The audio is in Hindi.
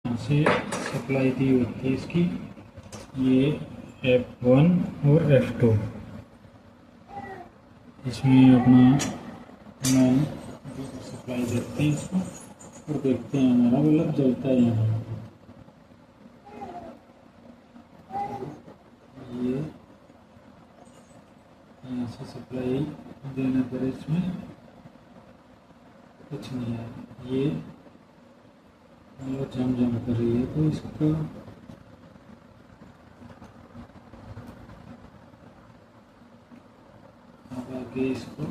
यहाँ से सप्लाई दी होती है इसकी, ये F1 और F2, इसमें अपना मैन सप्लाई देते हैं इसको और देखते हैं हमारा बल्ब जलता है या नहीं। ये यहाँ से सप्लाई देने पर इसमें कुछ नहीं है, ये मतलब जम कर रही है, तो इसका अब आगे इसको